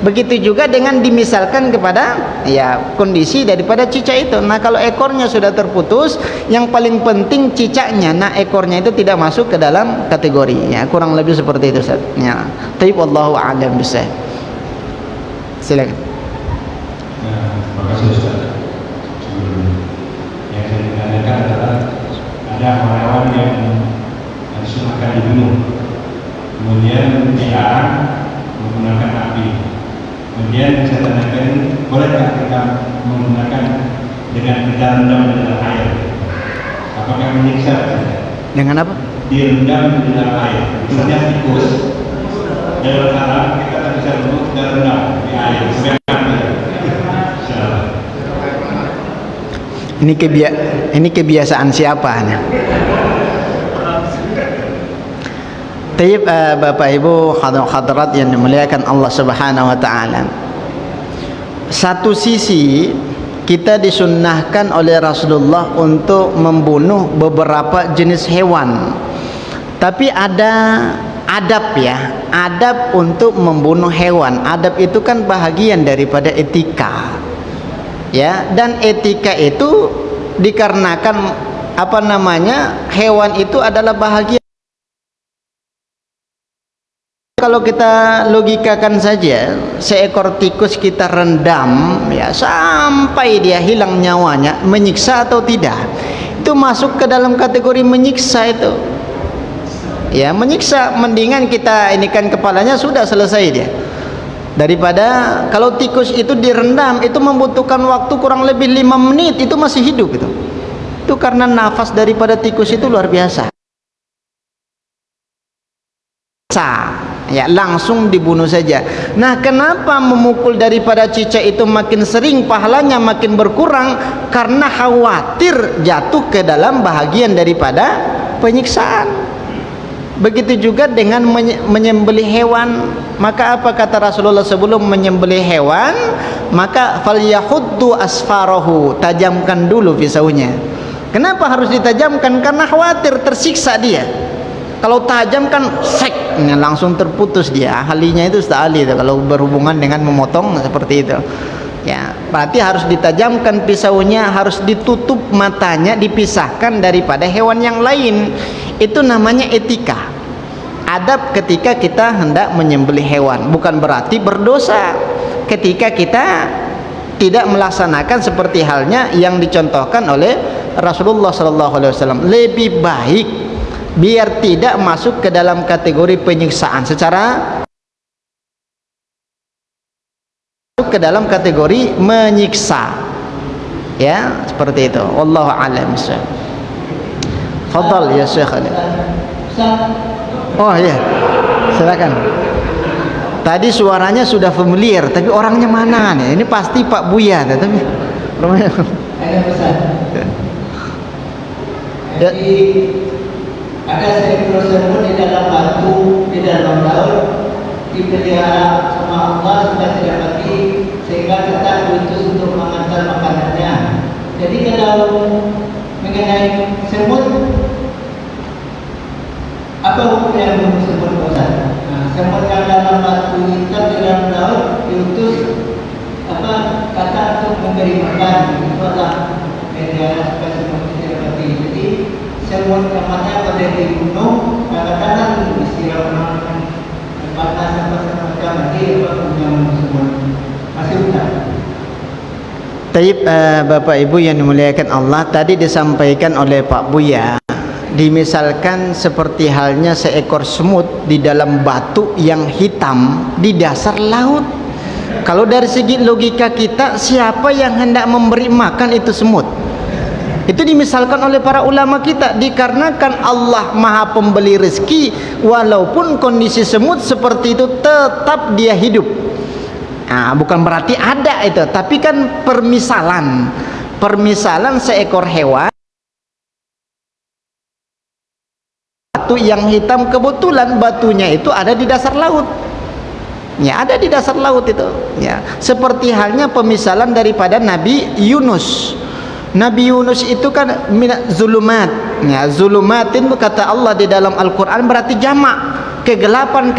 Begitu juga dengan dimisalkan kepada ya kondisi daripada cicak itu. Nah, kalau ekornya sudah terputus, yang paling penting cicaknya. Nah, ekornya itu tidak masuk ke dalam kategori. Ya, kurang lebih seperti itu, Ustaz. Ya. Tapi wallahu a'lam bishawab. Silakan. Terima kasih, Ustaz. diceritakan adalah ada hewan yang disunahkan dibunuh, kemudian dilarang menggunakan api. Kemudian saya tanyakan, bolehkah kita menggunakan dengan direndam di dalam air? Apakah menyiksa? Dengan apa? Direndam di dalam air. Misalnya tikus, dalam Arab kita tak bisa duduk dan rendam di air. Ini kebiasaan siapa? Tayyib, Bapak Ibu hadirat yang dimuliakan Allah Subhanahu wa taala. Satu sisi kita disunnahkan oleh Rasulullah untuk membunuh beberapa jenis hewan. Tapi ada adab ya, adab untuk membunuh hewan. Adab itu kan bahagian daripada etika. Ya, dan etika itu dikarenakan hewan itu adalah bahagian. Kalau kita logikakan saja, seekor tikus kita rendam ya sampai dia hilang nyawanya, menyiksa atau tidak? Itu masuk ke dalam kategori menyiksa itu. Ya, menyiksa. Mendingan kita inikan kepalanya, sudah selesai dia. Daripada kalau tikus itu direndam, itu membutuhkan waktu kurang lebih 5 menit, itu masih hidup itu. Itu karena nafas daripada tikus itu luar biasa. Ya, langsung dibunuh saja. Nah, kenapa memukul daripada cicak itu makin sering, pahalanya makin berkurang? Karena khawatir jatuh ke dalam bahagian daripada penyiksaan. Begitu juga dengan menyembelih hewan. Maka apa kata Rasulullah sebelum menyembelih hewan? Maka falyahuddu asfarahu, tajamkan dulu pisaunya. Kenapa harus ditajamkan? Karena khawatir tersiksa dia. Kalau tajam kan langsung terputus dia. Ahlinya itu sudah ahli itu kalau berhubungan dengan memotong seperti itu. Ya, berarti harus ditajamkan pisaunya, harus ditutup matanya, dipisahkan daripada hewan yang lain. Itu namanya etika. Adab ketika kita hendak menyembelih hewan. Bukan berarti berdosa ketika kita tidak melaksanakan seperti halnya yang dicontohkan oleh Rasulullah SAW. Lebih baik biar tidak masuk ke dalam kategori penyiksaan secara ke dalam kategori menyiksa, ya, seperti itu. Wallahu a'lam. Fadhal ya Syekh. Oh iya, silakan. Tadi suaranya sudah familiar, tapi orangnya mana nih? Ini pasti Pak Buya, tapi orangnya. Jadi ada seribu semut di dalam batu, di dalam laut, dipelihara sama Allah supaya tidak mati, sehingga tetap diutus untuk mengantar makanannya. Jadi kalau mengenai semut, apa hukumnya membunuh semut Ustaz? Semut yang dalam batu hitam di dalam laut diutus kata untuk memberi makan, itu adalah pelihara supaya semut tidak mati. Jadi semut yang mana pada dibunuh, kadang-kadang istilah panas apa macam lagi apa yang semut masih udah. Taib, Bapak Ibu yang dimuliakan Allah, tadi disampaikan oleh Pak Buya, dimisalkan seperti halnya seekor semut di dalam batu yang hitam di dasar laut. Kalau dari segi logika kita, siapa yang hendak memberi makan itu semut? Itu dimisalkan oleh para ulama kita, dikarenakan Allah Maha Pembeli rezeki, walaupun kondisi semut seperti itu tetap dia hidup. Nah, bukan berarti ada itu, tapi kan permisalan seekor hewan batu yang hitam, kebetulan batunya itu ada di dasar laut. Ya, ada di dasar laut itu. Ya, seperti halnya pemisalan daripada Nabi Yunus. Nabi Yunus itu kan minat zulumat. Ya, zulumatin kata Allah di dalam Al-Quran berarti jamak. Kegelapan.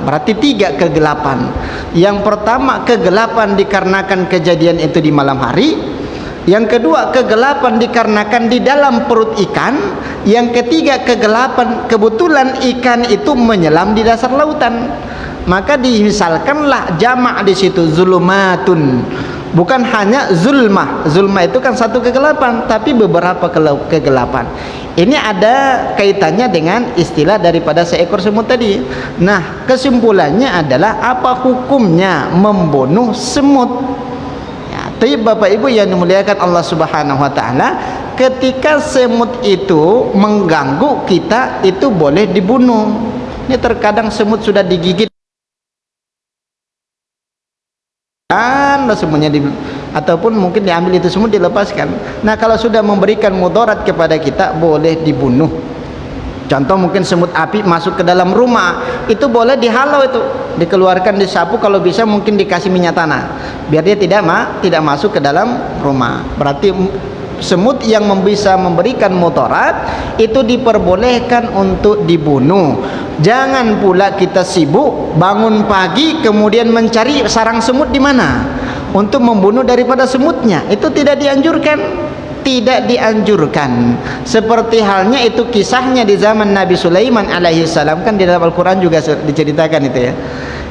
Berarti 3 kegelapan. Yang pertama, kegelapan dikarenakan kejadian itu di malam hari. Yang kedua, kegelapan dikarenakan di dalam perut ikan. Yang ketiga, kegelapan kebetulan ikan itu menyelam di dasar lautan. Maka dimisalkanlah jamak di situ, zulumatun. Bukan hanya zulmah. Zulmah itu kan satu kegelapan, tapi beberapa kegelapan. Ini ada kaitannya dengan istilah daripada seekor semut tadi. Nah, kesimpulannya adalah apa hukumnya membunuh semut? Ya, tapi Bapak Ibu yang dimuliakan Allah Subhanahu wa taala, ketika semut itu mengganggu kita, itu boleh dibunuh. Ini terkadang semut sudah digigit semuanya ataupun mungkin diambil itu semut dilepaskan. Nah, kalau sudah memberikan mudarat kepada kita, boleh dibunuh. Contoh mungkin semut api masuk ke dalam rumah, itu boleh dihalau, itu dikeluarkan, disapu, kalau bisa mungkin dikasih minyak tanah biar dia tidak masuk ke dalam rumah. Berarti semut yang bisa memberikan mudarat itu diperbolehkan untuk dibunuh. Jangan pula kita sibuk bangun pagi kemudian mencari sarang semut di mana untuk membunuh daripada semutnya. Itu tidak dianjurkan, tidak dianjurkan. Seperti halnya itu kisahnya di zaman Nabi Sulaiman alaihi salam, kan di dalam Al-Qur'an juga diceritakan itu ya.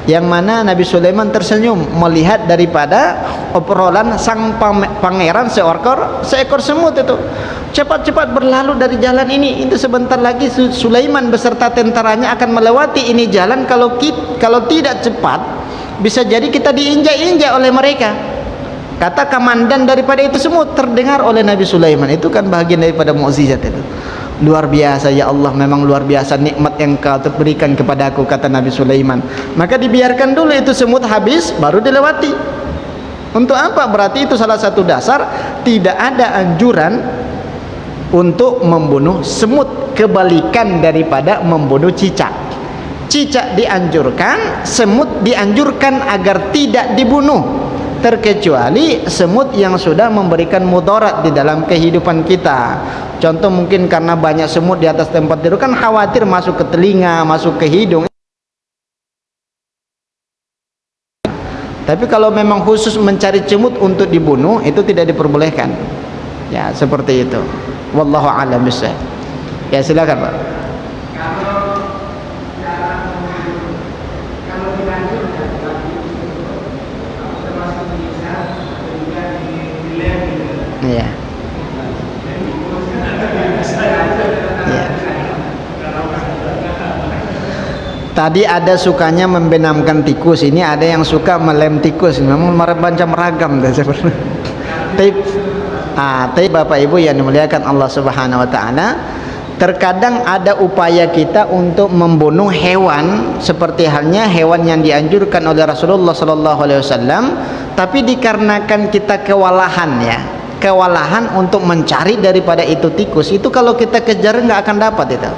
Yang mana Nabi Sulaiman tersenyum melihat daripada obrolan sang pangeran seekor semut itu cepat-cepat berlalu dari jalan ini. Itu sebentar lagi Sulaiman beserta tentaranya akan melewati ini jalan. Kalau tidak cepat, bisa jadi kita diinjak-injak oleh mereka. Kata komandan daripada itu semut terdengar oleh Nabi Sulaiman. Itu kan bagian daripada mukjizat itu. Luar biasa ya Allah, memang luar biasa nikmat yang kau berikan kepadaku, kata Nabi Sulaiman. Maka dibiarkan dulu itu semut habis, baru dilewati. Untuk apa? Berarti itu salah satu dasar tidak ada anjuran untuk membunuh semut, kebalikan daripada membunuh cicak. Cicak dianjurkan, semut dianjurkan agar tidak dibunuh, terkecuali semut yang sudah memberikan mudarat di dalam kehidupan kita. Contoh mungkin karena banyak semut di atas tempat tidur, kan khawatir masuk ke telinga, masuk ke hidung. Tapi kalau memang khusus mencari semut untuk dibunuh, itu tidak diperbolehkan. Ya, seperti itu. Wallahu a'lam bishawab. Ya, silakan Pak. Iya. Ya. Tadi ada sukanya membenamkan tikus, ini ada yang suka melem tikus. Memang macam ragam tapi Bapak Ibu yang dimuliakan Allah Subhanahu wa taala, terkadang ada upaya kita untuk membunuh hewan seperti halnya hewan yang dianjurkan oleh Rasulullah sallallahu alaihi wasallam, tapi dikarenakan kita kewalahan untuk mencari daripada itu tikus, itu kalau kita kejar nggak akan dapat itu.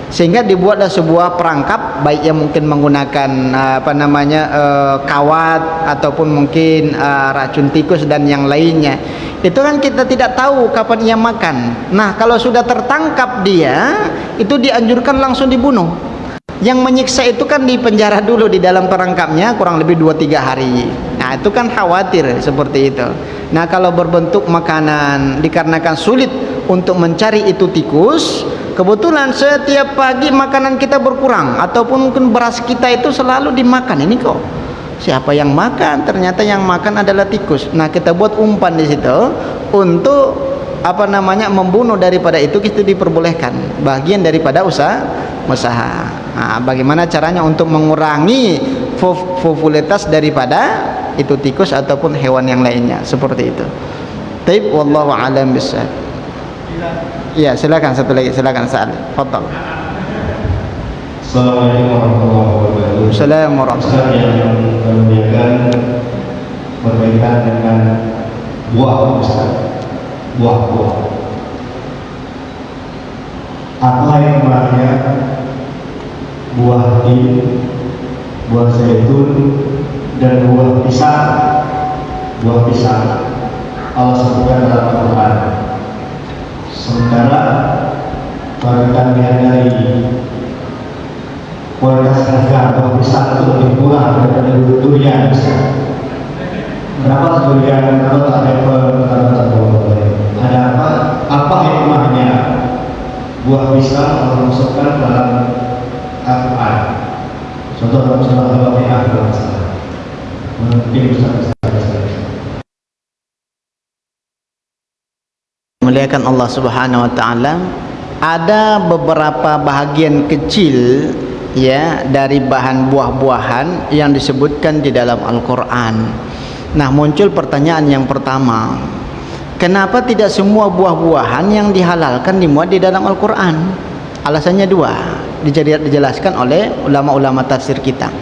Sehingga dibuatlah sebuah perangkap, baik yang mungkin menggunakan kawat ataupun mungkin racun tikus dan yang lainnya. Itu kan kita tidak tahu kapan ia makan. Nah, kalau sudah tertangkap dia, itu dianjurkan langsung dibunuh. Yang menyiksa itu kan dipenjara dulu di dalam perangkapnya kurang lebih 2-3 hari. Nah, itu kan khawatir seperti itu. Nah, kalau berbentuk makanan, dikarenakan sulit untuk mencari itu tikus, kebetulan setiap pagi makanan kita berkurang, ataupun mungkin beras kita itu selalu dimakan. Ini kok siapa yang makan? Ternyata yang makan adalah tikus. Nah, kita buat umpan di situ untuk membunuh daripada itu diperbolehkan, bagian daripada usaha. Nah, bagaimana caranya untuk mengurangi populitas daripada itu tikus ataupun hewan yang lainnya, seperti itu. Taib, wallahu a'lam bishawab. Ya, silakan satu lagi, silakan Sa'ad. Fadhal. Assalamualaikum warahmatullahi wabarakatuh. Assalamualaikum warahmatullahi wabarakatuh. Yang kemudian berkaitan dengan buah, Ustaz. Buah. Apa yang namanya buah tin, buah zaitun, dan buah pisang. Buah pisang Allah sebutkan dalam Al-Quran. Sementara kalau kita lihat dari kualitas harga buah pisang itu lebih murah daripada durian. Berapa durian? Kalau ada apa hikmahnya buah pisang Allah masukkan dalam Al-Quran? Contoh dalam surah Al-Fatihah, mungkin bisa dimuliakan Allah Subhanahu wa taala, ada beberapa bahagian kecil ya dari bahan buah-buahan yang disebutkan di dalam Al-Qur'an. Nah, muncul pertanyaan yang pertama, kenapa tidak semua buah-buahan yang dihalalkan dimuat di dalam Al-Qur'an? Alasannya dua, dijelaskan oleh ulama-ulama tafsir kita.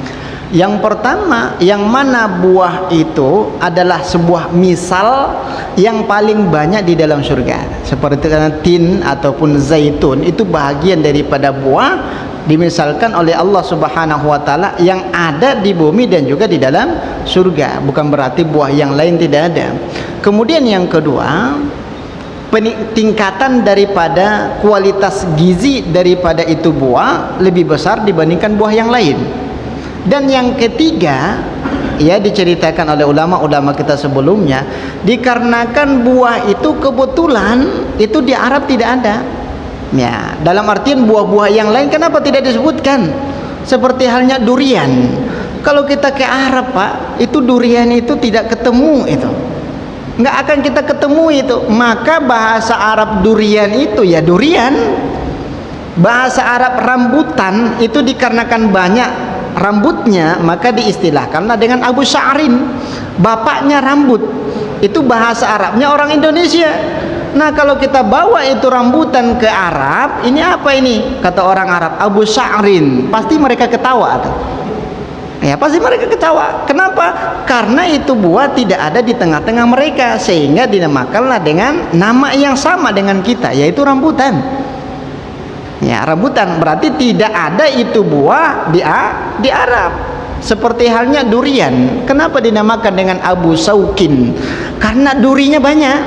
Yang pertama, yang mana buah itu adalah sebuah misal yang paling banyak di dalam surga. Seperti tin ataupun zaitun, itu bahagian daripada buah dimisalkan oleh Allah Subhanahu wa taala yang ada di bumi dan juga di dalam surga. Bukan berarti buah yang lain tidak ada. Kemudian yang kedua, peningkatan daripada kualitas gizi daripada itu buah lebih besar dibandingkan buah yang lain. Dan yang ketiga, ya diceritakan oleh ulama-ulama kita sebelumnya, dikarenakan buah itu kebetulan itu di Arab tidak ada. Ya, dalam artian buah-buah yang lain kenapa tidak disebutkan? Seperti halnya durian. Kalau kita ke Arab, Pak, itu durian itu tidak ketemu itu. Nggak akan kita ketemu itu. Maka bahasa Arab durian itu ya durian. Bahasa Arab rambutan itu dikarenakan banyak rambutnya, maka diistilahkanlah dengan Abu Sya'rin, bapaknya rambut. Itu bahasa Arabnya orang Indonesia. Nah, kalau kita bawa itu rambutan ke Arab, ini apa ini? Kata orang Arab, Abu Sya'rin. Pasti mereka ketawa tuh. Ya, pasti mereka ketawa. Kenapa? Karena itu buah tidak ada di tengah-tengah mereka, sehingga dinamakanlah dengan nama yang sama dengan kita, yaitu rambutan. Ya, rambutan berarti tidak ada itu buah di Arab. Seperti halnya durian. Kenapa dinamakan dengan Abu Saukin? Karena durinya banyak.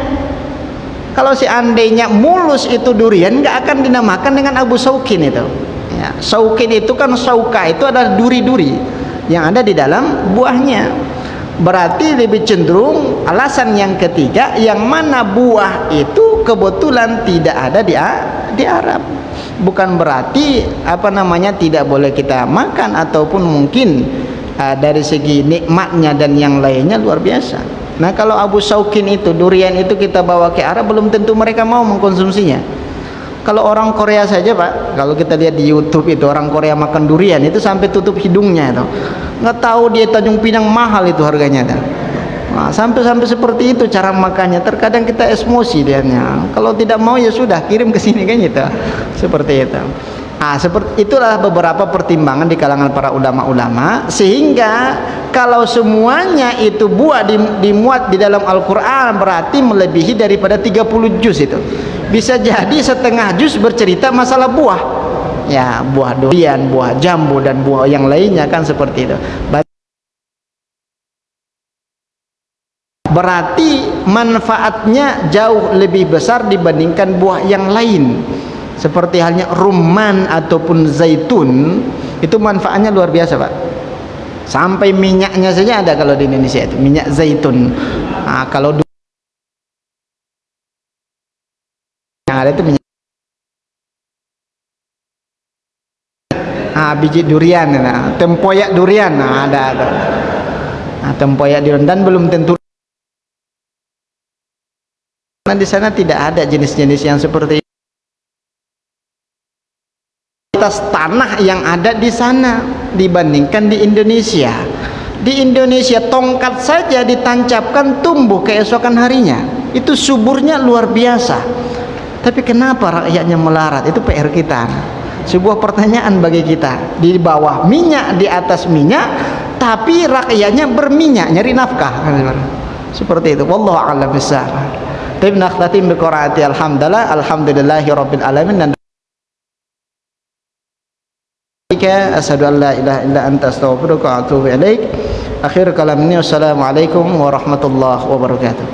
Kalau seandainya mulus itu durian, nggak akan dinamakan dengan Abu Saukin itu. Ya, Saukin itu kan sauka itu adalah duri-duri yang ada di dalam buahnya. Berarti lebih cenderung alasan yang ketiga, yang mana buah itu kebetulan tidak ada di Arab. Bukan berarti tidak boleh kita makan, ataupun mungkin dari segi nikmatnya dan yang lainnya luar biasa. Nah, kalau Abu Saukin itu durian itu kita bawa ke Arab, belum tentu mereka mau mengkonsumsinya. Kalau orang Korea saja, Pak, kalau kita lihat di YouTube itu orang Korea makan durian itu sampai tutup hidungnya itu. Nggak tahu dia Tanjung Pinang mahal itu harganya tuh. Nah, sampai seperti itu cara makannya. Terkadang kita emosi dianya. Kalau tidak mau ya sudah kirim ke sini kan gitu. Seperti itu. Seperti itulah beberapa pertimbangan di kalangan para ulama-ulama, sehingga kalau semuanya itu buah dimuat di dalam Al-Qur'an berarti melebihi daripada 30 juz itu. Bisa jadi setengah juz bercerita masalah buah. Ya, buah durian, buah jambu dan buah yang lainnya kan seperti itu. Berarti manfaatnya jauh lebih besar dibandingkan buah yang lain. Seperti halnya rumman ataupun zaitun, itu manfaatnya luar biasa, Pak. Sampai minyaknya saja ada kalau di Indonesia itu, minyak zaitun. Kalau yang ada itu minyak biji durian, tempoyak durian, ada. Tempoyak durian, dan belum tentu di sana tidak ada jenis-jenis yang seperti atas tanah yang ada di sana dibandingkan di Indonesia. Di Indonesia tongkat saja ditancapkan tumbuh keesokan harinya. Itu suburnya luar biasa. Tapi kenapa rakyatnya melarat? Itu PR kita. Sebuah pertanyaan bagi kita. Di bawah minyak, di atas minyak, tapi rakyatnya berminyak, nyari nafkah. Seperti itu. Wallahu a'lam bishawab. Tapi nakhtatim bi qiraati alhamdulillahi rabbil alamin. Dan asyhadu an la ilaha illa anta astaghfiruka wa atubu ilaik. Akhir kalam ini, wassalamualaikum warahmatullahi wabarakatuh.